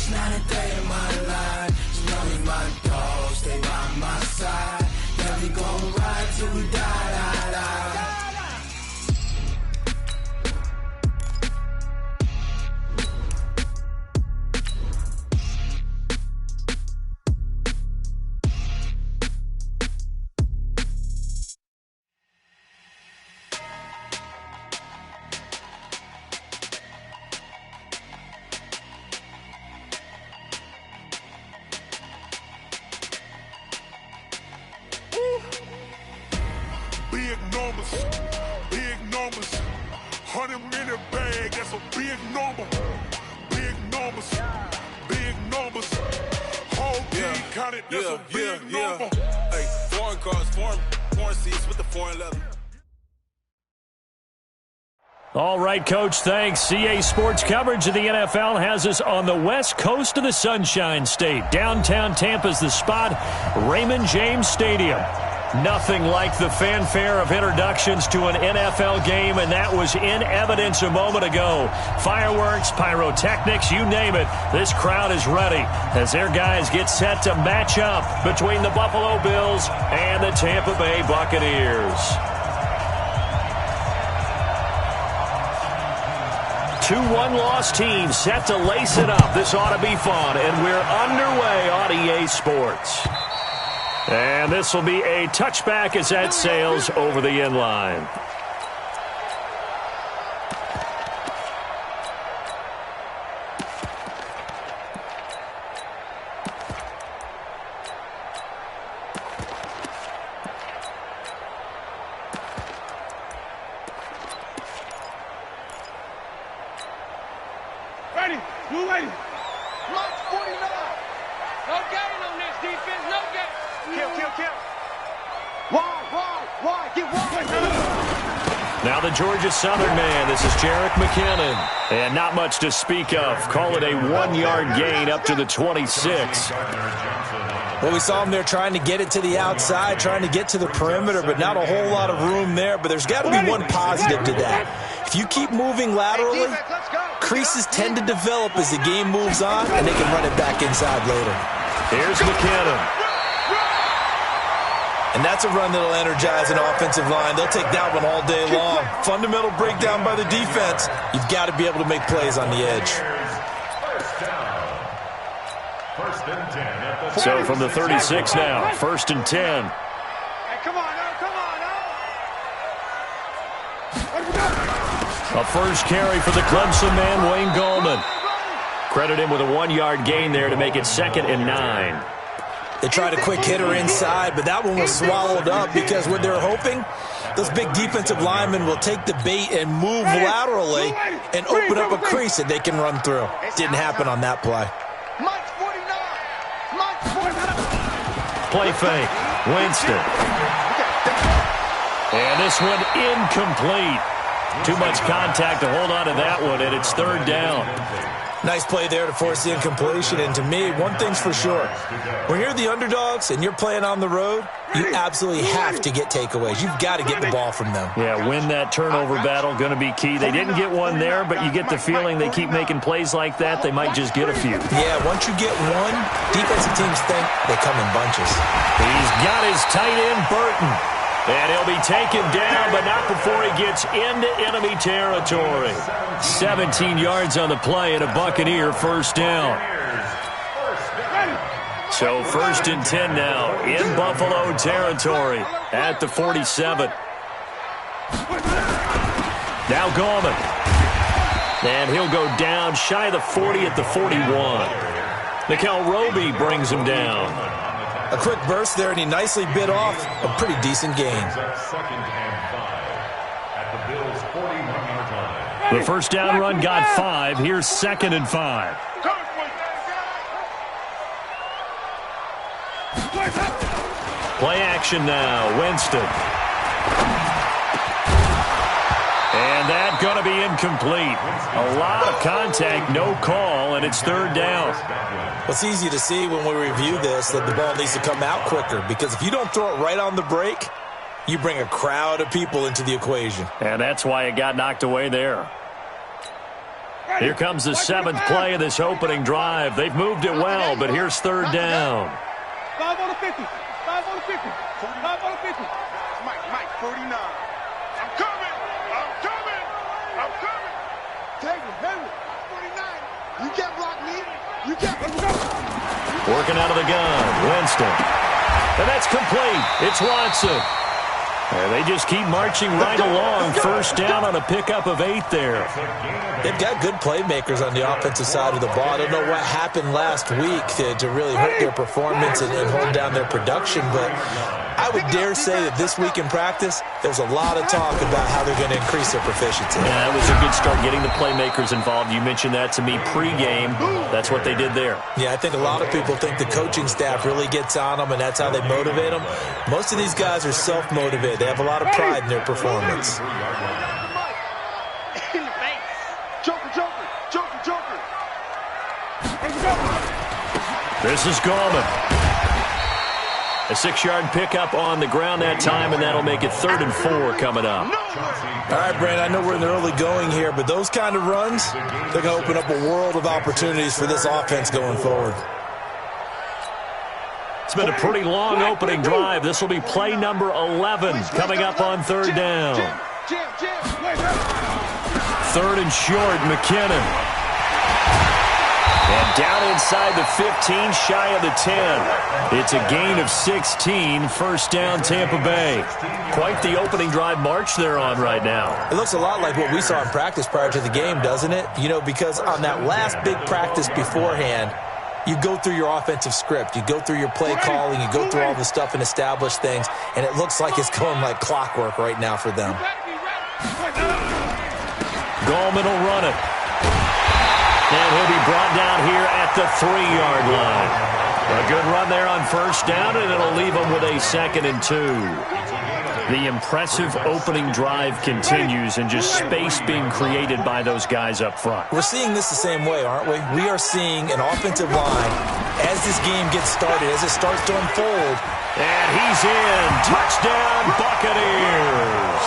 Each night and day of my life, you know me, my dog, stay by my side. Yeah, we gon' ride till we die, die, die. Big numbers, 100-minute bag, that's a big number. Big numbers, whole team counted, that's a big number. Hey, foreign cars, foreign seats with the foreign leather. All right, Coach, thanks. CA Sports coverage of the NFL has us on the west coast of the Sunshine State. Downtown Tampa's the spot, Raymond James Stadium. Nothing like the fanfare of introductions to an NFL game, and that was in evidence a moment ago. Fireworks, pyrotechnics, you name it. This crowd is ready as their guys get set to match up between the Buffalo Bills and the Tampa Bay Buccaneers. Two one-loss teams set to lace it up. This ought to be fun, and we're underway on EA Sports. And this will be a touchback as that sails over the inline. Ready, you ready. March 49. No gain on this defense, no gain. Kill. Why, get wide. Now the Georgia Southern man, this is Jerick McKinnon. And not much to speak of. Call it a 1-yard gain up to the 26. Well, we saw him there trying to get it to the outside, trying to get to the perimeter, but not a whole lot of room there. But there's got to be one positive to that. If you keep moving laterally, creases tend to develop as the game moves on, and they can run it back inside later. Here's McKinnon. And that's a run that'll energize an offensive line. They'll take that one all day long. Fundamental breakdown by the defense. You've got to be able to make plays on the edge. So from the 36 now, 1st and 10. Hey, come on now. A first carry for the Clemson man, Wayne Gallman. Credit him with a 1-yard gain there to make it 2nd and 9. They tried a quick hitter inside, but that one was swallowed up because what they're hoping, those big defensive linemen will take the bait and move laterally and open up a crease that they can run through. Didn't happen on that play. Play fake. Winston. And this one incomplete. Too much contact to hold on to that one, and it's 3rd down. Nice play there to force the incompletion. And to me, one thing's for sure. When you're the underdogs and you're playing on the road, you absolutely have to get takeaways. You've got to get the ball from them. Yeah, win that turnover battle, going to be key. They didn't get one there, but you get the feeling they keep making plays like that, they might just get a few. Yeah, once you get one, defensive teams think they come in bunches. He's got his tight end, Burton. And he'll be taken down, but not before he gets into enemy territory. 17 yards on the play and a Buccaneer first down. So 1st and 10 now in Buffalo territory at the 47. Now Gallman. And he'll go down shy of the 40 at the 41. Nickel Roby brings him down. A quick burst there, and he nicely bit off a pretty decent gain. The first down run got 5. Here's 2nd and 5. Play action now. Winston. And that's going to be incomplete. A lot of contact, no call, and it's 3rd down. Well, it's easy to see when we review this that the ball needs to come out quicker, because if you don't throw it right on the break, you bring a crowd of people into the equation. And that's why it got knocked away there. Here comes the 7th play of this opening drive. They've moved it well, but here's 3rd down. 5 on the 50. 5 on the 50. 5 on the 50. Mike, 49. I'm coming. Take it. 49. You can't block me. You can't. Working out of the gun, Winston. And that's complete. It's Watson. And they just keep marching right along. 1st down on a pickup of 8 there. They've got good playmakers on the offensive side of the ball. I don't know what happened last week to really hurt their performance and hold down their production, but I would dare say that this week in practice, there's a lot of talk about how they're going to increase their proficiency. Yeah, that was a good start getting the playmakers involved. You mentioned that to me pregame. That's what they did there. Yeah, I think a lot of people think the coaching staff really gets on them, and that's how they motivate them. Most of these guys are self-motivated. They have a lot of pride in their performance. This is Gallman. A 6-yard pickup on the ground that time, and that'll make it 3rd and 4 coming up. All right, Brandon, I know we're in the early going here, but those kind of runs, they're going to open up a world of opportunities for this offense going forward. It's been a pretty long opening drive. This will be play number 11 coming up on 3rd down. 3rd and short, McKinnon. And down inside the 15, shy of the 10. It's a gain of 16, 1st down Tampa Bay. Quite the opening drive march they're on right now. It looks a lot like what we saw in practice prior to the game, doesn't it? You know, because on that last big practice beforehand, you go through your offensive script. You go through your play calling. You go through all the stuff and establish things. And it looks like it's going like clockwork right now for them. Gallman will run it. And he'll be brought down here at the 3-yard line. A good run there on 1st down, and it'll leave them with a 2nd and 2. The impressive opening drive continues, and just space being created by those guys up front. We're seeing this the same way, aren't we? We are seeing an offensive line as this game gets started, as it starts to unfold. And he's in. Touchdown, Buccaneers.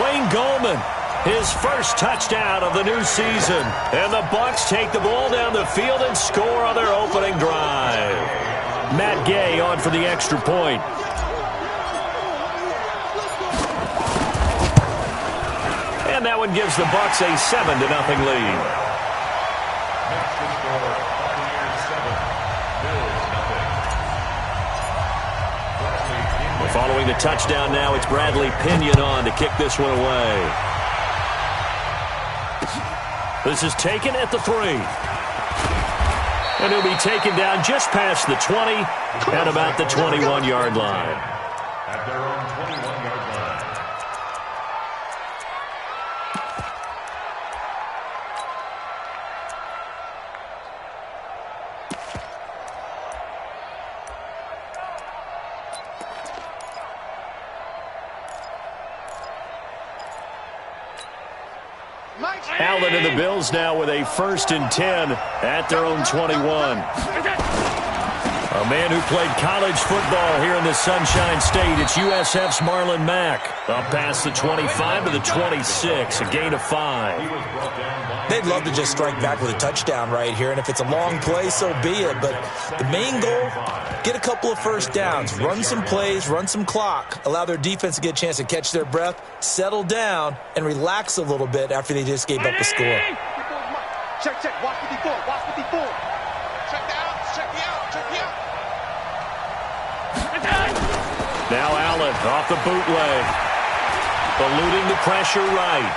Wayne Gallman, his first touchdown of the new season. And the Bucs take the ball down the field and score on their opening drive. Matt Gay on for the extra point. And that one gives the Bucs a 7-0 lead. Following the touchdown now, it's Bradley Pinion on to kick this one away. This is taken at the 3. And he'll be taken down just past the 20 at about the 21-yard line. At their own 21-yard line. Allen and the Bills now with a 1st and 10 at their own 21. A man who played college football here in the Sunshine State. It's USF's Marlon Mack. Up past the 25 to the 26, a gain of 5. They'd love to just strike back with a touchdown right here, and if it's a long play, so be it. But the main goal, get a couple of 1st downs, run some plays, run some clock, allow their defense to get a chance to catch their breath, settle down, and relax a little bit after they just gave up a score. Check, watch 54, watch 54. Check the out, check the out. Now Allen off the bootleg. Eluding the pressure right.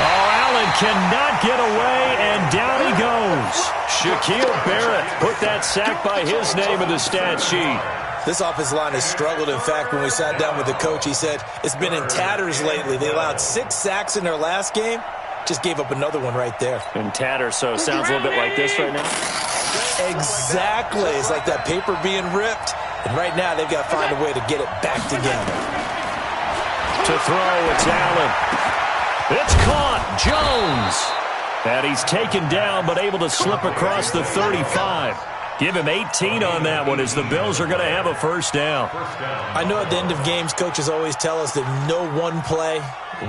Oh, Allen cannot get away, and down he goes. Shaquille Barrett put that sack by his name in the stat sheet. This offensive line has struggled. In fact, when we sat down with the coach, he said it's been in tatters lately. They allowed 6 sacks in their last game. Just gave up another one right there. In tatters, so it sounds a little bit like this right now. Exactly. It's like that paper being ripped. And right now, they've got to find a way to get it back together. To throw, it's Allen. It's caught. Jones. And he's taken down, but able to slip across the 35. Give him 18 on that one as the Bills are going to have a 1st down. I know at the end of games, coaches always tell us that no one play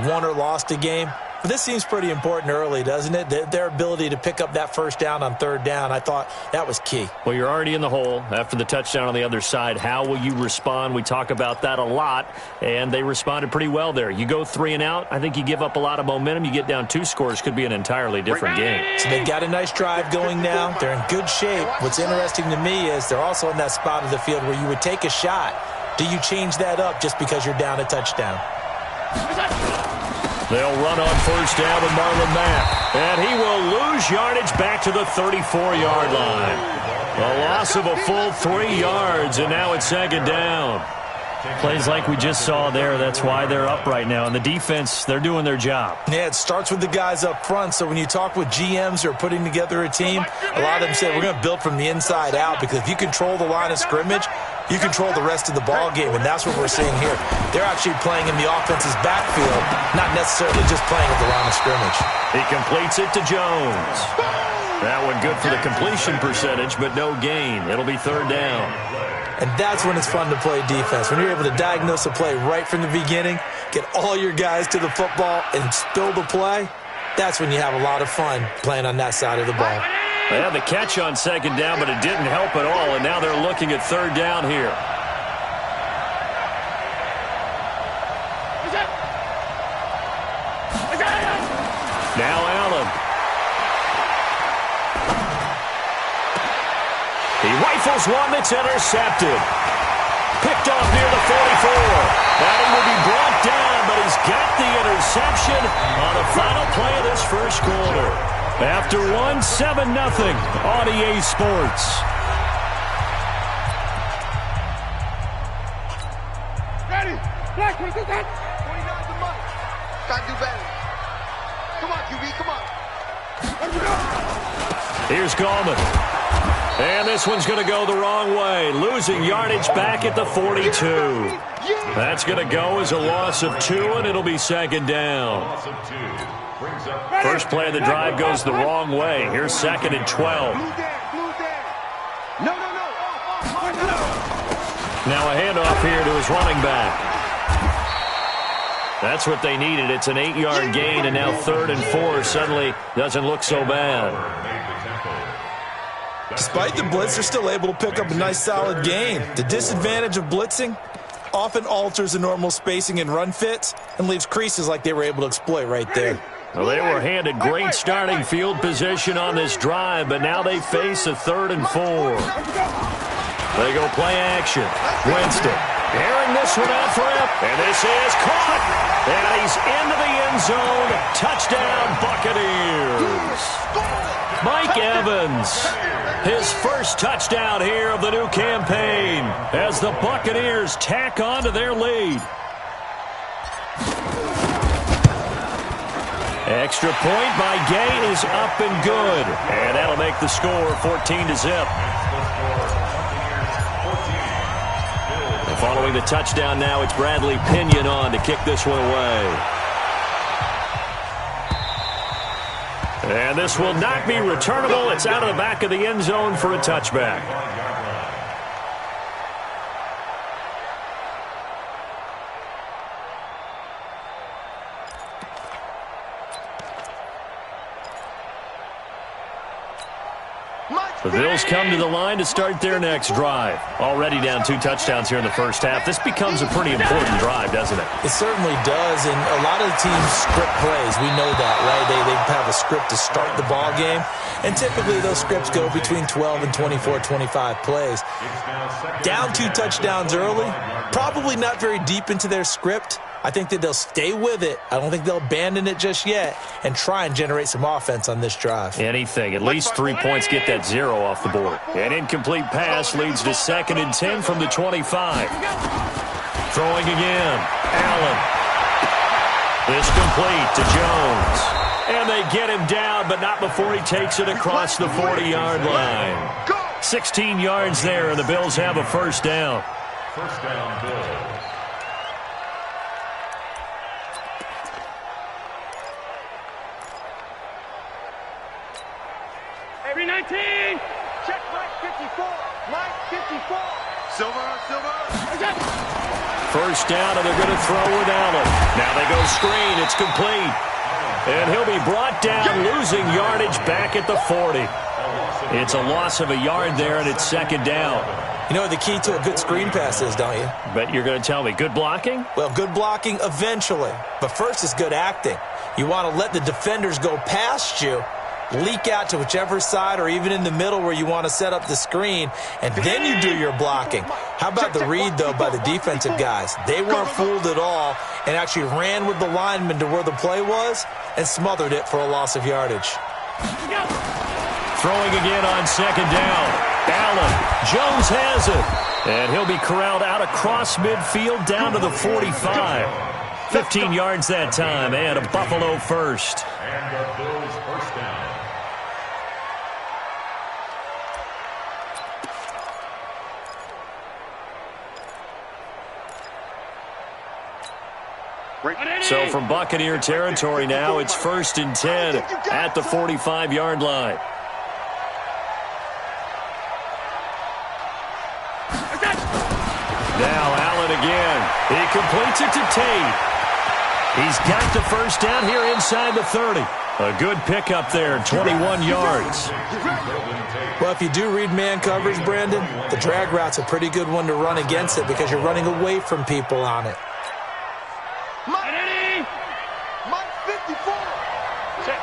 won or lost a game. But this seems pretty important early, doesn't it? Their ability to pick up that first down on third down, I thought that was key. Well, you're already in the hole after the touchdown on the other side. How will you respond? We talk about that a lot, and they responded pretty well there. You go 3 and out, I think you give up a lot of momentum. You get down 2 scores, could be an entirely different game. So they've got a nice drive going now. They're in good shape. What's interesting to me is they're also in that spot of the field where you would take a shot. Do you change that up just because you're down a touchdown? They'll run on first down with Marlon Mack. And he will lose yardage back to the 34-yard line. A loss of a full 3 yards, and now it's second down. Plays like we just saw there. That's why they're up right now. And the defense, they're doing their job. Yeah, it starts with the guys up front. So when you talk with GMs who are putting together a team, a lot of them say we're going to build from the inside out, because if you control the line of scrimmage, you control the rest of the ball game, and that's what we're seeing here. They're actually playing in the offense's backfield, not necessarily just playing at the line of scrimmage. He completes it to Jones. That one good for the completion percentage, but no gain. It'll be third down. And that's when it's fun to play defense. When you're able to diagnose a play right from the beginning, get all your guys to the football, and spill the play, that's when you have a lot of fun playing on that side of the ball. They had the catch on second down, but it didn't help at all, and now they're looking at third down here. Now Allen. He rifles one that's intercepted. Picked off near the 44. Now he will be brought down, but he's got the interception on the final play of this first quarter. After 7-0 on EA Sports. Ready? Black, we do that. 29's the money. Gotta do better. Come on, QB, come on. Here's Gallman. And this one's going to go the wrong way. Losing yardage back at the 42. That's going to go as a loss of 2, and it'll be second down. First play of the drive goes the wrong way. Here's second and 12. Now a handoff here to his running back. That's what they needed. It's an 8-yard gain, and now third and 4 suddenly doesn't look so bad. Despite the blitz, they're still able to pick up a nice solid gain. The disadvantage of blitzing often alters the normal spacing and run fits and leaves creases like they were able to exploit right there. Well, they were handed great starting field position on this drive, but now they face a third and 4. They go play action. Winston airing this one out for him, and this is caught, and he's into the end zone. Touchdown, Buccaneers. Mike Evans, his first touchdown here of the new campaign as the Buccaneers tack on to their lead. Extra point by Gay is up and good, and that'll make the score 14-0. Following the touchdown now, it's Bradley Pinion on to kick this one away. And this will not be returnable. It's out of the back of the end zone for a touchback. The Bills come to the line to start their next drive. Already down 2 touchdowns here in the first half. This becomes a pretty important drive, doesn't it? It certainly does, and a lot of the teams script plays. We know that, right? They have a script to start the ball game, and typically those scripts go between 12 and 24, 25 plays. Down 2 touchdowns early, probably not very deep into their script. I think that they'll stay with it. I don't think they'll abandon it just yet and try and generate some offense on this drive. Anything. At least 3 points get that 0 off the board. An incomplete pass leads to 2nd and 10 from the 25. Throwing again. Allen. This complete to Jones. And they get him down, but not before he takes it across the 40-yard line. 16 yards there, and the Bills have a first down. First down, Bills. Every 19. Check Mike 54. Mike 54. Silver. First down, and they're going to throw with Allen. Now they go screen. It's complete. And he'll be brought down, losing yardage back at the 40. It's a loss of a yard there, and it's second down. You know what the key to a good screen pass is, don't you? Bet you're going to tell me. Good blocking? Well, good blocking eventually. But first is good acting. You want to let the defenders go past you, leak out to whichever side or even in the middle where you want to set up the screen, and then you do your blocking. How about the read, though, by the defensive guys? They weren't fooled at all and actually ran with the lineman to where the play was and smothered it for a loss of yardage. Throwing again on second down. Allen. Jones has it. And he'll be corralled out across midfield down to the 45. 15 yards that time, and a Buffalo first. And the Bills first down. So from Buccaneer territory now, it's 1st and 10 at the 45-yard line. Now Allen again. He completes it to Tate. He's got the first down here inside the 30. A good pickup there, 21 yards. Well, if you do read man coverage, Brandon, the drag route's a pretty good one to run against it because you're running away from people on it. Mike 54. Check.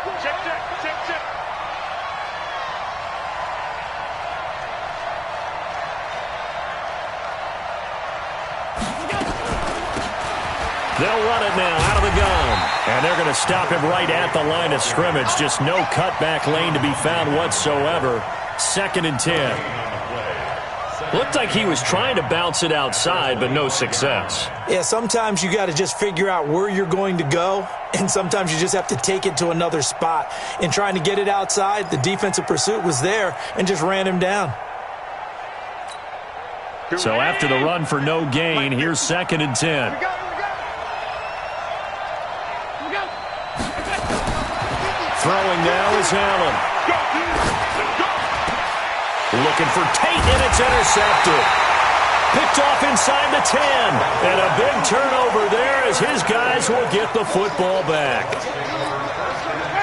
They'll run it now out of the gun. And they're going to stop him right at the line of scrimmage. Just no cutback lane to be found whatsoever. 2nd and 10. Looked like he was trying to bounce it outside, but no success. Yeah, sometimes you got to just figure out where you're going to go, and sometimes you just have to take it to another spot. In trying to get it outside, the defensive pursuit was there and just ran him down. So after the run for no gain, here's 2nd and 10. Throwing now is Allen. Looking for Tate, and it's intercepted. Picked off inside the 10. And a big turnover there as his guys will get the football back.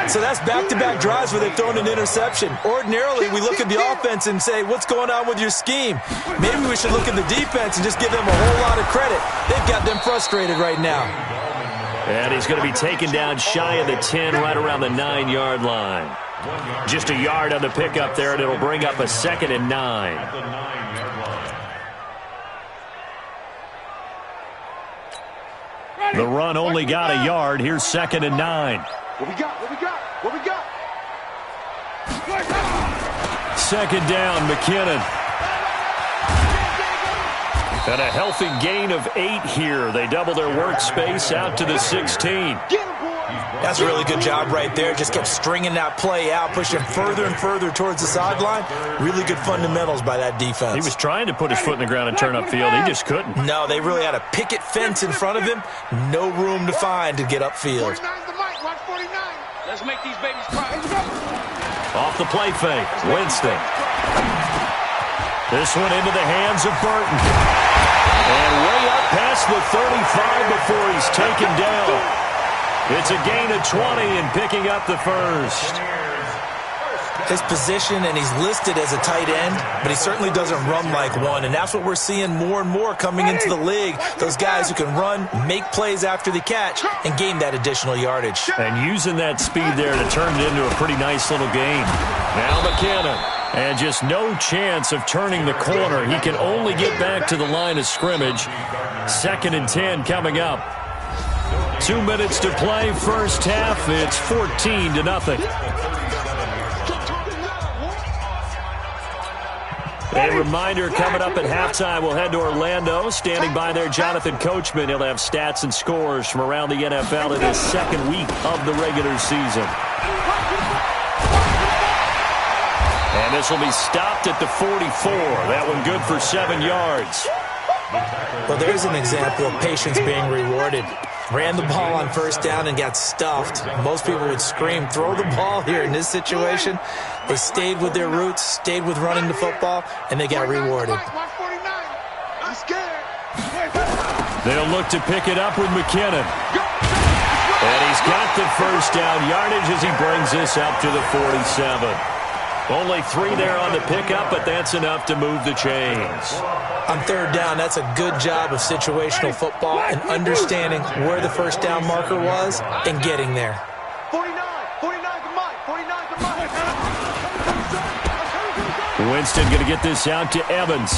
So that's back-to-back drives where they've thrown an interception. Ordinarily, we look at the offense and say, what's going on with your scheme? Maybe we should look at the defense and just give them a whole lot of credit. They've got them frustrated right now. And he's going to be taken down shy of the 10, right around the 9-yard line. Just a yard on the pickup there, and it'll bring up a 2nd and 9. The run only got a yard. Here's 2nd and 9. What we got? 2nd down, McKinnon. And a healthy gain of 8 here. They double their workspace out to the 16. That's a really good job right there. Just kept stringing that play out, pushing further and further towards the sideline. Really good fundamentals by that defense. He was trying to put his foot in the ground and turn upfield. He just couldn't. No, they really had a picket fence in front of him. No room to find to get upfield. 49's the mic. Watch 49. Let's make these babies cry. Off the play fake, Winston. This one into the hands of Burton. And way up past the 35 before he's taken down. It's a gain of 20 and picking up the first. His position, and he's listed as a tight end, but he certainly doesn't run like one, and that's what we're seeing more and more coming into the league. Those guys who can run, make plays after the catch, and gain that additional yardage. And using that speed there to turn it into a pretty nice little gain. Now McKinnon. And just no chance of turning the corner. He can only get back to the line of scrimmage. 2nd and 10 coming up. 2 minutes to play, first half. It's 14-0. A reminder, coming up at halftime, we'll head to Orlando. Standing by there, Jonathan Coachman. He'll have stats and scores from around the NFL in his second week of the regular season. And this will be stopped at the 44. That one good for 7 yards. Well, there's an example of patience being rewarded. Ran the ball on first down and got stuffed. Most people would scream, throw the ball here. In this situation, they stayed with their roots, stayed with running the football, and they got rewarded. Watch 49. I'm scared. They'll look to pick it up with McKinnon. And he's got expected first down yardage as he brings this up to the 47. Only 3 there on the pickup, but that's enough to move the chains. On third down, that's a good job of situational football and understanding where the first down marker was and getting there. 49 to Mike, 49 to Mike. Winston going to get this out to Evans.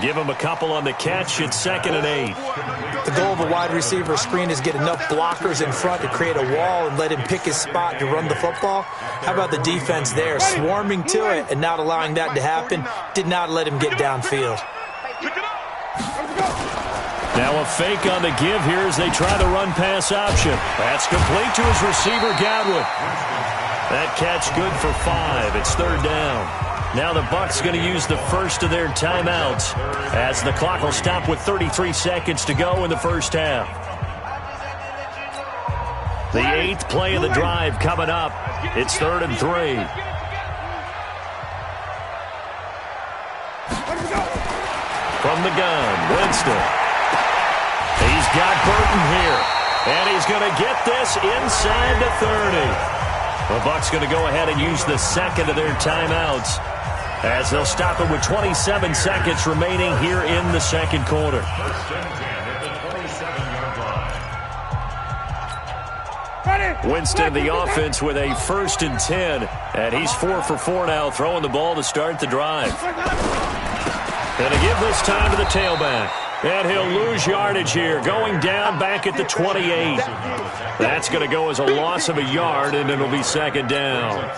Give him a couple on the catch. It's 2nd and 8. The goal of a wide receiver screen is get enough blockers in front to create a wall and let him pick his spot to run the football. How about the defense there? Swarming to it and not allowing that to happen. Did not let him get downfield. Now a fake on the give here as they try the run-pass option. That's complete to his receiver, Godwin. That catch good for 5. It's 3rd down. Now the Bucs going to use the first of their timeouts as the clock will stop with 33 seconds to go in the first half. The 8th play of the drive coming up. It's 3rd and 3. From the gun, Winston. He's got Burton here, and he's going to get this inside the 30. The Bucs going to go ahead and use the second of their timeouts as they'll stop it with 27 seconds remaining here in the second quarter. Winston, the offense, with a 1st and 10, and he's 4 for 4 now, throwing the ball to start the drive. Going to give this time to the tailback. And he'll lose yardage here, going down back at the 28. That's going to go as a loss of a yard, and it'll be 2nd down.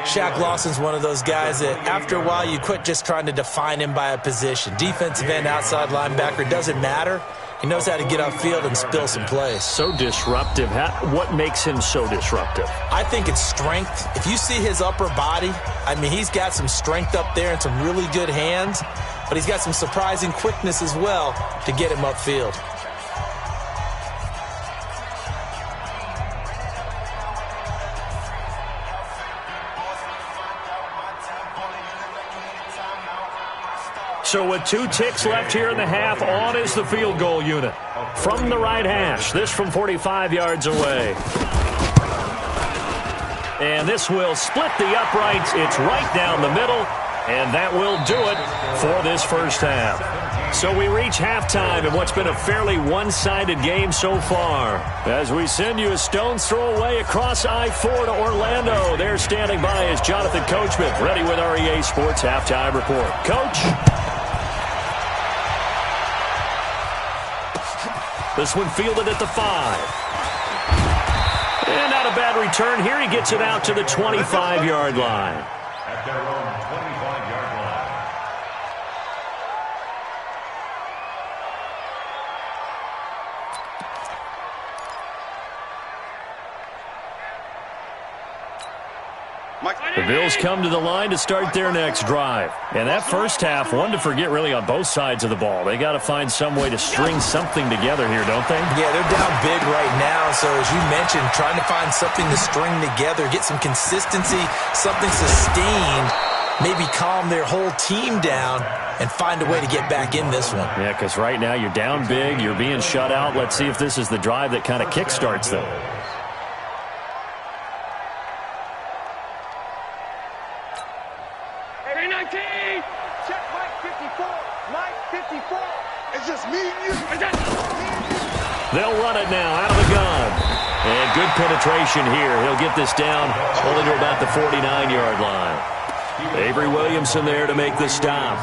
Shaq Lawson's one of those guys that after a while you quit just trying to define him by a position. Defensive end, outside linebacker, doesn't matter. He knows how to get upfield and spill some plays. So disruptive. What makes him so disruptive? I think it's strength. If you see his upper body, I mean, he's got some strength up there and some really good hands. But he's got some surprising quickness as well to get him upfield. So with 2 ticks left here in the half, on is the field goal unit. From the right hash, this from 45 yards away. And this will split the uprights. It's right down the middle. And that will do it for this first half. So we reach halftime in what's been a fairly one-sided game so far. As we send you a stone's throw away across I-4 to Orlando. There standing by is Jonathan Coachman, ready with our EA Sports Halftime Report. Coach? This one fielded at the 5. And not a bad return here. He gets it out to the 25-yard line. At their own 25-yard line. The Bills come to the line to start their next drive. And that first half, one to forget really on both sides of the ball. They got to find some way to string something together here, don't they? Yeah, they're down big right now. So as you mentioned, trying to find something to string together, get some consistency, something sustained, maybe calm their whole team down and find a way to get back in this one. Yeah, because right now you're down big, you're being shut out. Let's see if this is the drive that kind of kickstarts them. Check Mike 54. Mike 54. It's just me and you. They'll run it now out of the gun. And good penetration here. He'll get this down only to about the 49-yard line. Avery Williamson there to make the stop.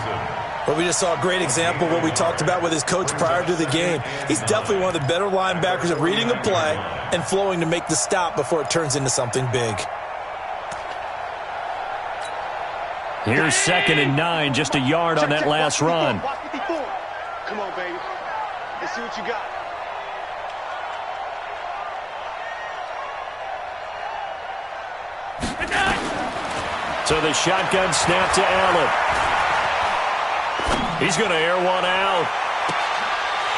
Well, we just saw a great example of what we talked about with his coach prior to the game. He's definitely one of the better linebackers at reading a play and flowing to make the stop before it turns into something big. Here's 2nd and 9, just a yard on that last run. Come on, baby. Let's see what you got. So the shotgun snap to Allen. He's going to air one out.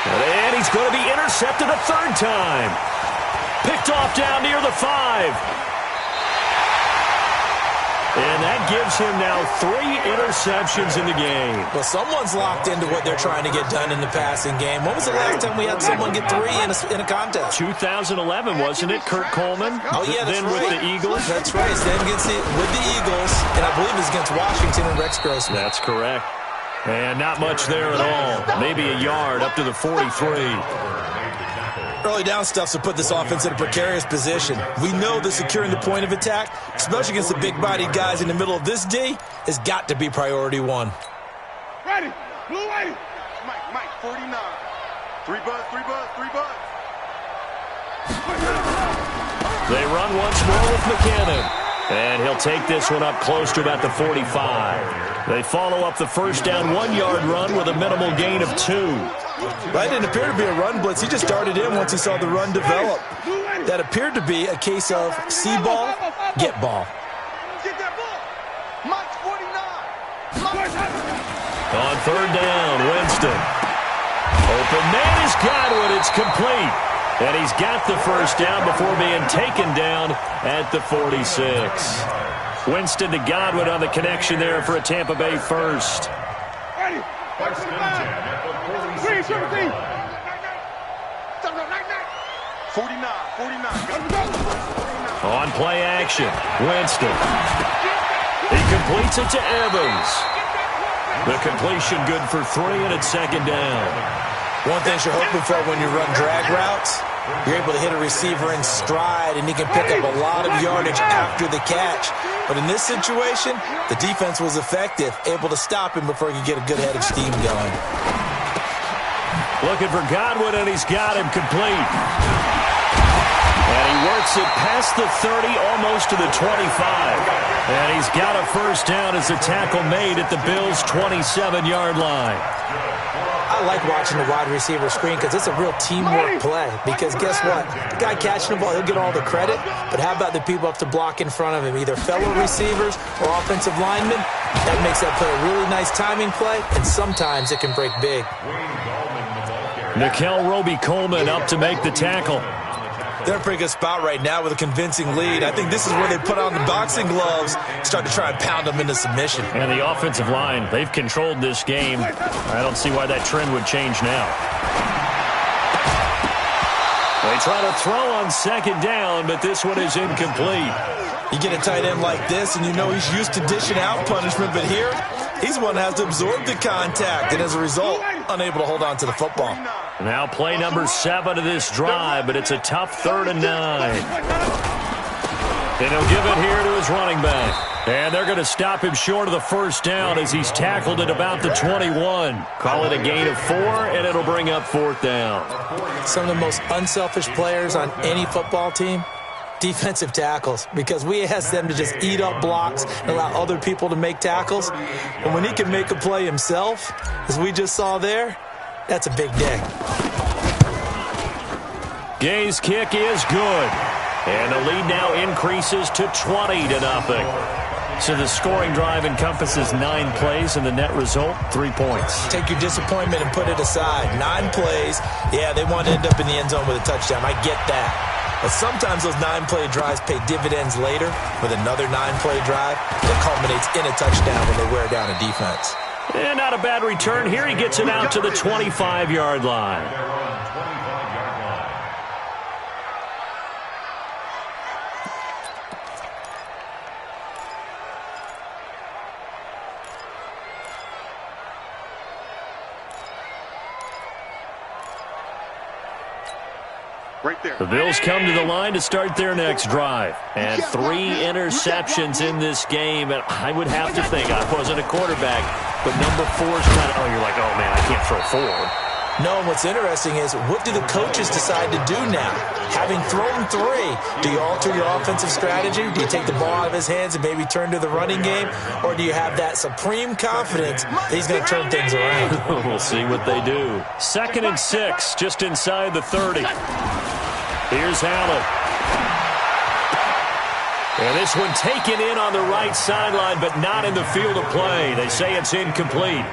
And he's going to be intercepted a 3rd time. Picked off down near the 5. And that gives him now 3 interceptions in the game. Well, someone's locked into what they're trying to get done in the passing game. When was the last time we had someone get 3 in a contest? 2011, wasn't it, Kurt Coleman? Oh, yeah, that's then right. with the Eagles. That's right. Then with the Eagles, and I believe it's against Washington and Rex Grossman. That's correct. And not much there at all. Maybe a yard up to the 43. Early down stuff to put this offense in a precarious position. We know that securing the point of attack, especially against the big-bodied guys in the middle of this D, has got to be priority 1. Ready. Blue ready. Mike, 49. 3 bud. They run once more with McKinnon. And he'll take this one up close to about the 45. They follow up the first down 1-yard run with a minimal gain of 2. That didn't appear to be a run blitz. He just darted in once he saw the run develop. That appeared to be a case of see ball, get ball. Get that ball. Mike 49. On third down, Winston. Open man is Godwin. It's complete. And he's got the first down before being taken down at the 46. Winston to Godwin on the connection there for a Tampa Bay first. Ready. 3-17. 49. On play action, Winston. He completes it to Evans. The completion good for 3, and it's second down. One thing you're hoping for when you run drag routes, you're able to hit a receiver in stride, and he can pick up a lot of yardage after the catch. But in this situation, the defense was effective, able to stop him before he could get a good head of steam going. Looking for Godwin, and he's got him complete. And he works it past the 30, almost to the 25. And he's got a first down as the tackle made at the Bills' 27-yard line. I like watching the wide receiver screen because it's a real teamwork play. Because guess what? The guy catching the ball, he'll get all the credit. But how about the people up to block in front of him, either fellow receivers or offensive linemen? That makes that play a really nice timing play, and sometimes it can break big. Nickel Roby-Coleman up to make the tackle. They're in a pretty good spot right now with a convincing lead. I think this is where they put on the boxing gloves, start to try and pound them into submission. And the offensive line, they've controlled this game. I don't see why that trend would change now. They try to throw on second down, but this one is incomplete. You get a tight end like this, and you know he's used to dishing out punishment, but here, he's one that has to absorb the contact, and as a result, unable to hold on to the football. Now play number 7 of this drive, but it's a tough 3rd and 9. And he'll give it here to his running back. And they're going to stop him short of the first down as he's tackled at about the 21. Call it a gain of 4, and it'll bring up 4th down. Some of the most unselfish players on any football team, defensive tackles, because we ask them to just eat up blocks and allow other people to make tackles. And when he can make a play himself, as we just saw there, that's a big day. Gay's kick is good. And the lead now increases to 20-0. So the scoring drive encompasses 9 plays, and the net result, 3 points. Take your disappointment and put it aside. 9 plays, yeah, they want to end up in the end zone with a touchdown. I get that. But sometimes those 9-play drives pay dividends later with another 9-play drive that culminates in a touchdown when they wear down a defense. And not a bad return. Here he gets it out to the 25-yard line. Right there. The Bills come to the line to start their next drive. And 3 interceptions in this game. And I would have to think, I wasn't a quarterback, but number 4's kind of, oh, you're like, oh, man, I can't throw 4. No, and what's interesting is, what do the coaches decide to do now? Having thrown 3, do you alter your offensive strategy? Do you take the ball out of his hands and maybe turn to the running game? Or do you have that supreme confidence that he's going to turn things around? We'll see what they do. 2nd and 6, just inside the 30. Here's Allen. And this one taken in on the right sideline, but not in the field of play. They say it's incomplete.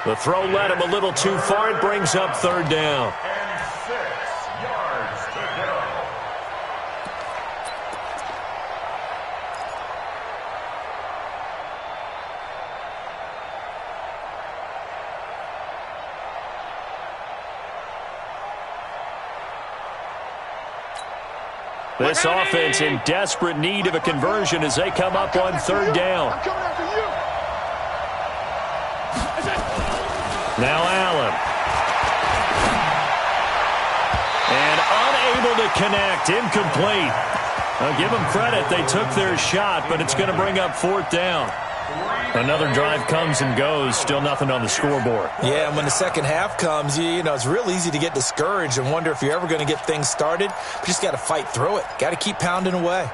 The throw led him a little too far. It brings up 3rd down. And 6 yards to go. This offense in desperate need of a conversion as they come up on third down. Now Allen. And unable to connect. Incomplete. I'll give them credit. They took their shot, but it's going to bring up fourth down. Another drive comes and goes. Still nothing on the scoreboard. Yeah, and when the second half comes, you know, it's real easy to get discouraged and wonder if you're ever going to get things started. But you just got to fight through it. Got to keep pounding away.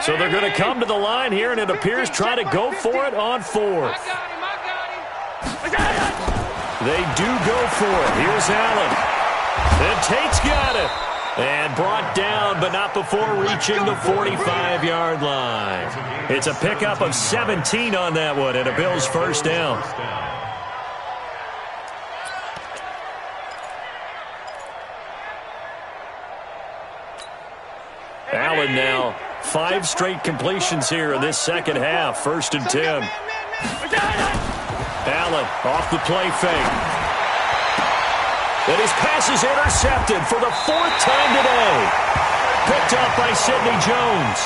So they're going to come to the line here, and it appears try to go for it on fourth. I got him. They do go for it. Here's Allen. And Tate's got it. And brought down, but not before reaching the 45-yard line. It's a pickup of 17 on that one, and a Bills first down. Allen now, 5 straight completions here in this second half. First and 10. Allen off the play fake. And his pass is intercepted for the 4th time today. Picked up by Sidney Jones.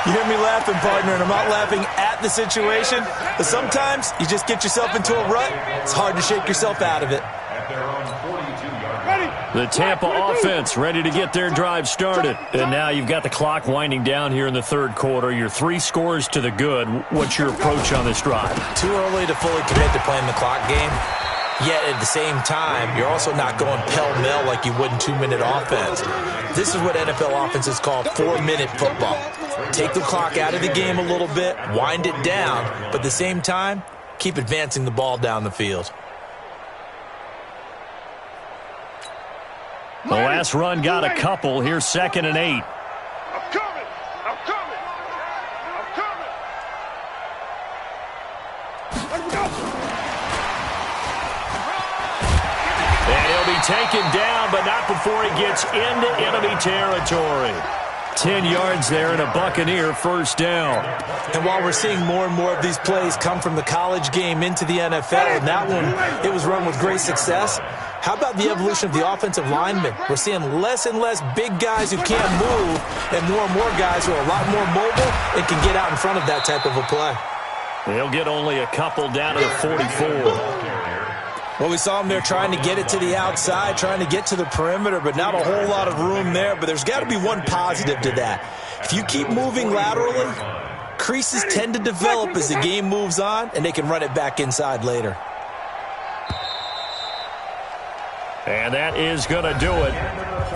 You hear me laughing, partner, and I'm not laughing at the situation, but sometimes you just get yourself into a rut. It's hard to shake yourself out of it. The Tampa offense ready to get their drive started. And now you've got the clock winding down here in the third quarter. You're 3 scores to the good. What's your approach on this drive? Too early to fully commit to playing the clock game. Yet at the same time, you're also not going pell-mell like you would in 2-minute offense. This is what NFL offenses call 4-minute football. Take the clock out of the game a little bit, wind it down, but at the same time, keep advancing the ball down the field. The last run got a couple. Here's 2nd and 8. I'm coming. I'm coming. I'm coming. Let him go. And he'll be taken down, but not before he gets into enemy territory. 10 yards there and a Buccaneer first down. And while we're seeing more and more of these plays come from the college game into the NFL, and that one, it was run with great success. How about the evolution of the offensive linemen? We're seeing less and less big guys who can't move and more guys who are a lot more mobile and can get out in front of that type of a play. He'll get only a couple down to the 44. Well, we saw him there trying to get it to the outside, trying to get to the perimeter, but not a whole lot of room there. But there's got to be one positive to that. If you keep moving laterally, creases tend to develop as the game moves on, and they can run it back inside later. And that is going to do it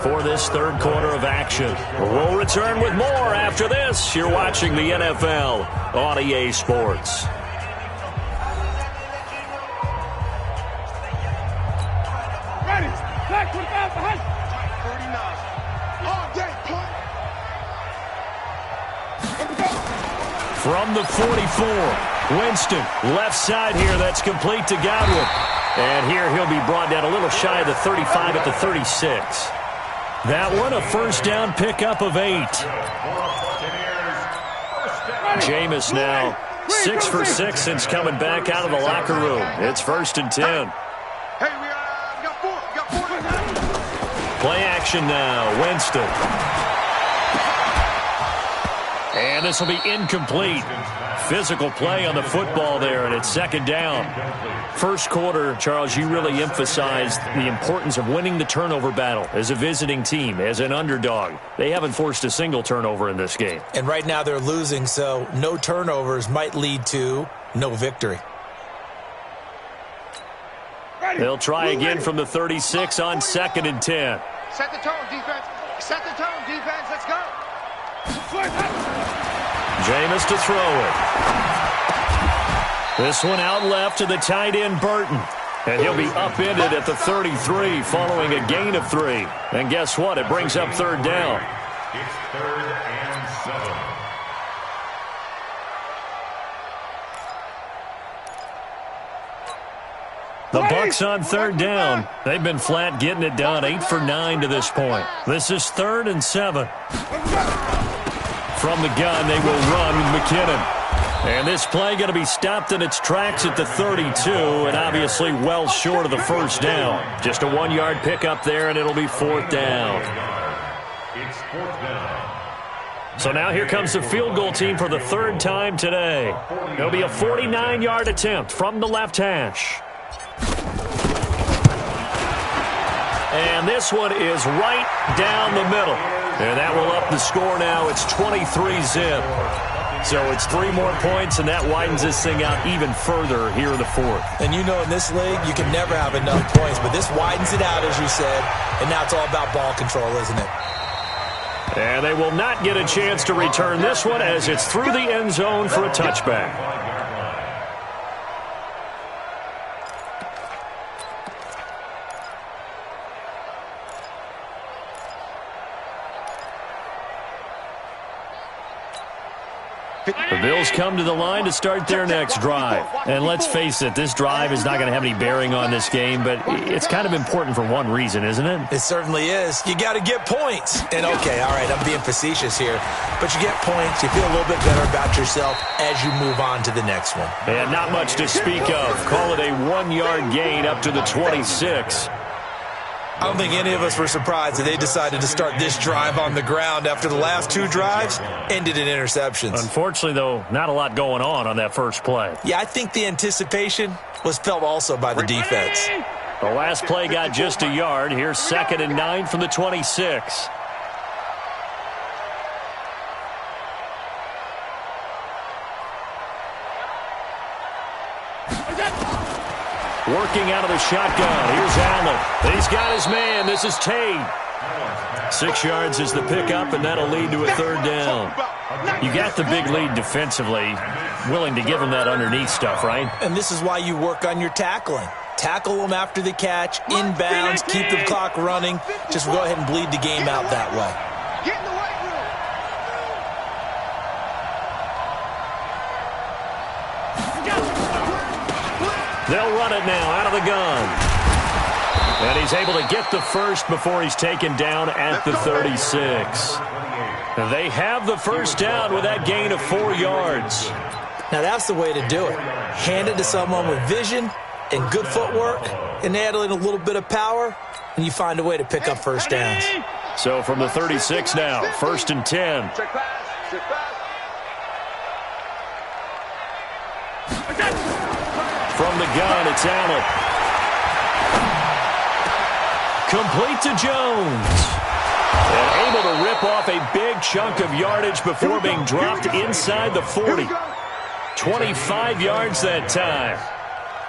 for this third quarter of action. We'll return with more after this. You're watching the NFL on EA Sports. From the 44, Winston, left side here. That's complete to Godwin. And here he'll be brought down a little shy of the 35 at the 36. That one, a first down pickup of 8. Jameis now 6 for 6 since coming back out of the locker room. It's 1st and 10. Hey, we got 4. Play action now, Winston. And this will be incomplete. Physical play on the football there, and it's 2nd down. First quarter, Charles, you really emphasized the importance of winning the turnover battle as a visiting team, as an underdog. They haven't forced a single turnover in this game. And right now they're losing, so no turnovers might lead to no victory. They'll try again from the 36 on 2nd and 10. Set the tone, defense. Set the tone, defense. Let's go. Jameis to throw it. This one out left to the tight end, Burton. And he'll be upended at the 33 following a gain of 3. And guess what? It brings up 3rd down. It's 3rd and 7. The Bucs on 3rd down. They've been flat getting it done. 8 for 9 to this point. This is 3rd and 7. From the gun, they will run with McKinnon. And this play going to be stopped in its tracks at the 32, and obviously well short of the first down. Just a 1-yard pickup there, and it'll be 4th down. It's 4th down. So now here comes the field goal team for the 3rd time today. It'll be a 49-yard attempt from the left hash. And this one is right down the middle. And that will up the score now. It's 23-zip. So it's 3 more points, and that widens this thing out even further here in the 4th. And you know in this league, you can never have enough points, but this widens it out, as you said, and now it's all about ball control, isn't it? And they will not get a chance to return this one as it's through the end zone for a touchback. The Bills come to the line to start their next drive. And let's face it, this drive is not going to have any bearing on this game, but it's kind of important for one reason, isn't it? It certainly is. You got to get points. And, okay, all right, I'm being facetious here, but you get points, you feel a little bit better about yourself as you move on to the next one. And not much to speak of. Call it a 1-yard gain up to the 26. I don't think any of us were surprised that they decided to start this drive on the ground after the last 2 drives ended in interceptions. Unfortunately, though, not a lot going on that first play. Yeah, I think the anticipation was felt also by the defense. The last play got just a yard. Here's 2nd and 9 from the 26. Working out of the shotgun. Here's Allen. He's got his man. This is Tate. 6 yards is the pickup, and that'll lead to a 3rd down. You got the big lead defensively. Willing to give him that underneath stuff, right? And this is why you work on your tackling. Tackle them after the catch, inbounds, keep the clock running. Just go ahead and bleed the game out that way. Get in the weight room. They'll run it now out of the gun. And he's able to get the first before he's taken down at the 36. They have the first down with that gain of 4 yards. Now that's the way to do it. Hand it to someone with vision and good footwork, and add in a little bit of power, and you find a way to pick up first downs. So from the 36 now, 1st and 10. Check pass. Check pass. From the gun, it's Allen. Complete to Jones. And able to rip off a big chunk of yardage before being dropped inside the 40. 25 yards that time.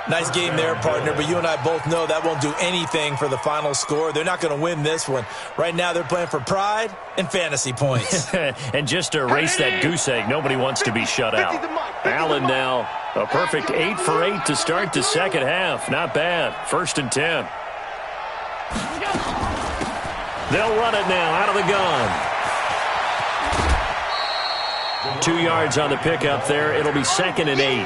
Nice game there, partner, but you and I both know that won't do anything for the final score. They're not going to win this one. Right now they're playing for pride and fantasy points. And just to erase that goose egg, nobody wants to be shut out. Allen now, a perfect 8 for 8 to start the second half. Not bad. 1st and 10. They'll run it now out of the gun. 2 yards on the pickup there. It'll be 2nd and 8.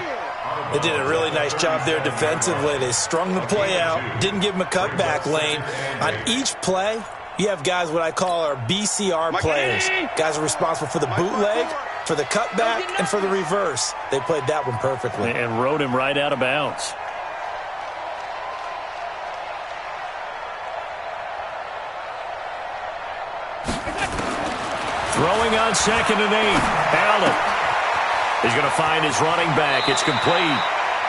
They did a really nice job there defensively. They strung the play out, didn't give them a cutback lane. On each play, you have guys what I call our BCR players. Guys are responsible for the bootleg, for the cutback, and for the reverse. They played that one perfectly. And rode him right out of bounds. Throwing on 2nd and 8. Allen. He's going to find his running back. It's complete.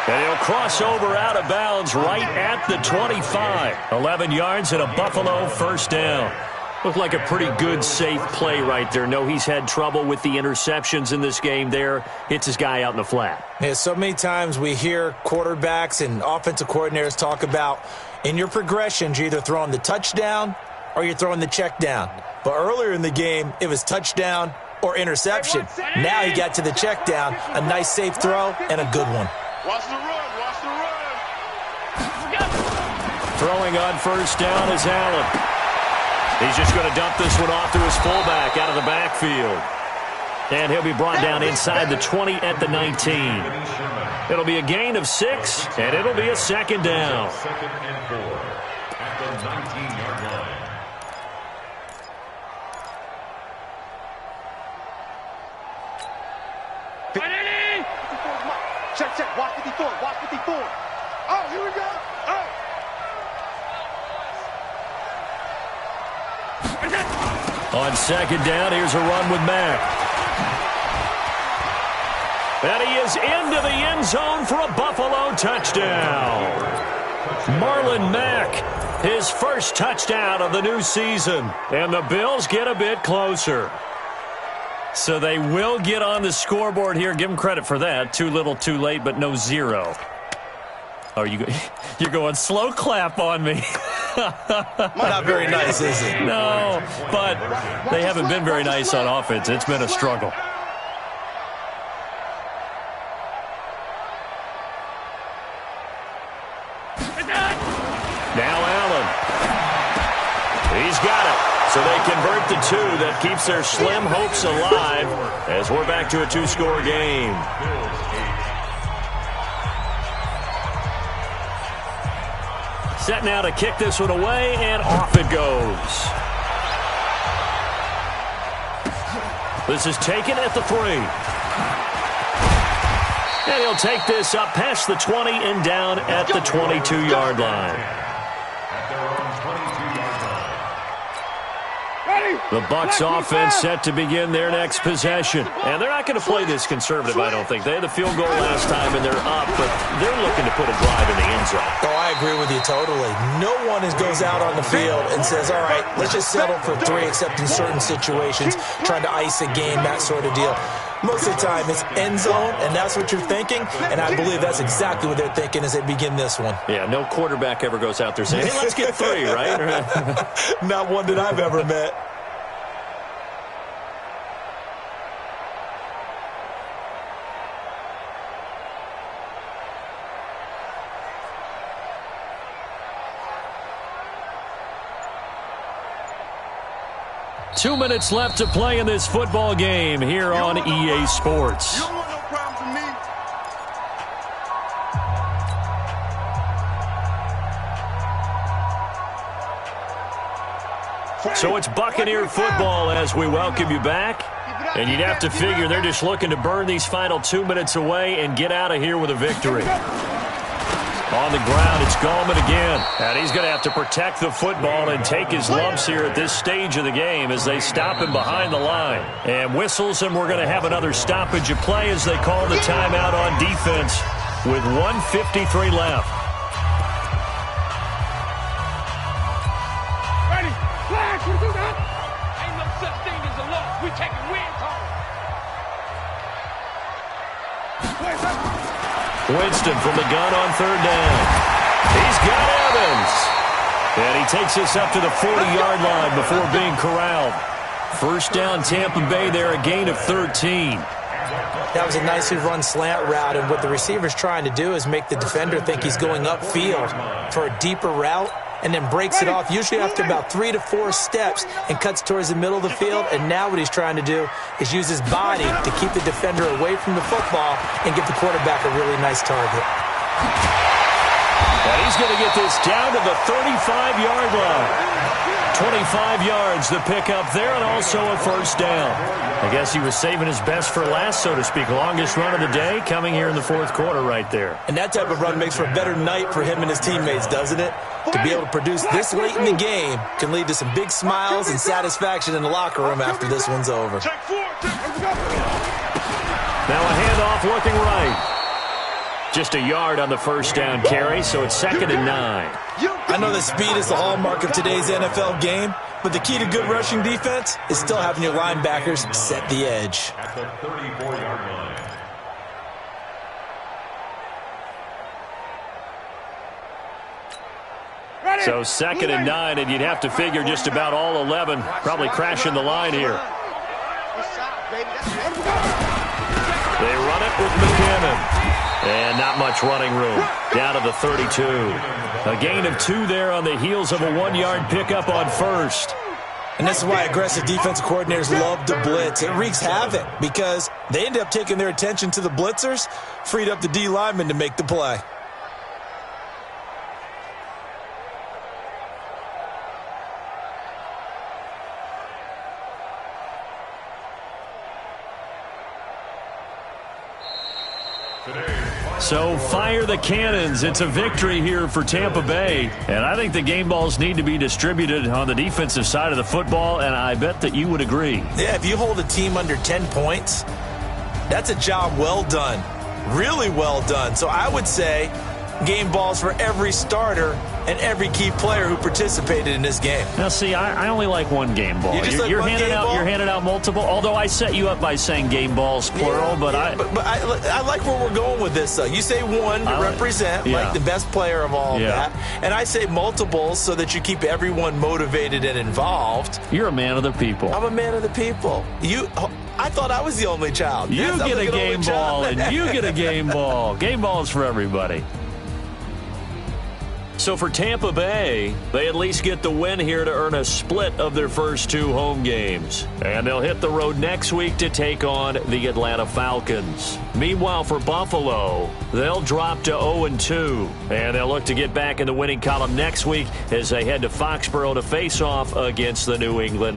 And he'll cross over out of bounds right at the 25. 11 yards and a Buffalo first down. Looked like a pretty good, safe play right there. No, he's had trouble with the interceptions in this game there. Hits his guy out in the flat. Yeah, so many times we hear quarterbacks and offensive coordinators talk about in your progressions, you're either throwing the touchdown or you're throwing the check down. But earlier in the game, it was touchdown or interception. Now he got to the check down, a nice safe throw, and a good one. Watch the run, watch the run. Throwing on first down is Allen. He's just going to dump this one off to his fullback out of the backfield. And he'll be brought down inside the 20 at the 19. It'll be a gain of 6, and it'll be a 2nd down. 2nd and 4 at the 19-yard line. Here we go. On second down, here's a run with Mack. And he is into the end zone for a Buffalo touchdown. Marlon Mack, his first touchdown of the new season. And the Bills get a bit closer. So they will get on the scoreboard here. Give them credit for that. Too little, too late, but no zero. Oh, you're going slow clap on me. Not very nice, is it? No, but they haven't been very nice on offense. It's been a struggle. Now Allen. He's got it. So they convert the two. That keeps their slim hopes alive as we're back to a two-score game. Set now to kick this one away, and off it goes. This is taken at the 3. And he'll take this up past the 20 and down at the 22-yard line. The Bucs offense set to begin their next possession. And they're not going to play this conservative, I don't think. They had the field goal last time, and they're up, but they're looking to put a drive in the end zone. Oh, I agree with you totally. No one goes out on the field and says, all right, let's just settle for 3, except in certain situations, trying to ice a game, that sort of deal. Most of the time, it's end zone, and that's what you're thinking, and I believe that's exactly what they're thinking as they begin this one. Yeah, no quarterback ever goes out there saying, hey, let's get 3, right? Not one that I've ever met. Two minutes left to play in this football game here on EA Sports. You don't want no problems with me. So it's Buccaneer football as we welcome you back. And you'd have to figure they're just looking to burn these final 2 minutes away and get out of here with a victory. On the ground, it's Gallman again. And he's going to have to protect the football and take his lumps here at this stage of the game as they stop him behind the line. And whistles, and we're going to have another stoppage of play as they call the timeout on defense with 1:53 left. Ready? Flash, we do that. Ain't no such thing as a loss. We taking wins home. Winston from the gun on third down. He's got Evans. And he takes us up to the 40-yard line before being corralled. First down, Tampa Bay there, a gain of 13. That was a nicely run slant route, and what the receiver's trying to do is make the defender think he's going upfield for a deeper route, and then breaks it off, usually after about 3 to 4 steps, and cuts towards the middle of the field. And now what he's trying to do is use his body to keep the defender away from the football and give the quarterback a really nice target. And he's going to get this down to the 35-yard line. 25 yards the pickup there, and also a first down. I guess he was saving his best for last, so to speak. Longest run of the day coming here in the fourth quarter right there. And that type of run makes for a better night for him and his teammates, doesn't it? To be able to produce this late in the game can lead to some big smiles and satisfaction in the locker room after this one's over. Check 4. Now a handoff looking right. Just a yard on the first down carry, so it's 2nd and 9. I know that speed is the hallmark of today's NFL game, but the key to good rushing defense is still having your linebackers set the edge. At the 34-yard line. So 2nd and 9, and you'd have to figure just about all 11 probably crashing the line here. They run it with McKinnon. And not much running room. Down to the 32. A gain of 2 there on the heels of a 1-yard pickup on first. And this is why aggressive defensive coordinators love to blitz. It wreaks havoc because they end up taking their attention to the blitzers, freed up the D lineman to make the play. Today's So fire the cannons. It's a victory here for Tampa Bay. And I think the game balls need to be distributed on the defensive side of the football, and I bet that you would agree. Yeah, if you hold a team under 10 points, that's a job well done. Really well done. So I would say game balls for every starter and every key player who participated in this game. Now, see, I only like one game ball. You're handing out multiple, although I set you up by saying game balls, plural. But I like where we're going with this, though. You say one to represent, like the best player of all of that. And I say multiples so that you keep everyone motivated and involved. You're a man of the people. I'm a man of the people. I thought I was the only child. You get a game ball, and you get a game ball. Game balls for everybody. So for Tampa Bay, they at least get the win here to earn a split of their first 2 home games. And they'll hit the road next week to take on the Atlanta Falcons. Meanwhile, for Buffalo, they'll drop to 0-2. And they'll look to get back in the winning column next week as they head to Foxborough to face off against the New England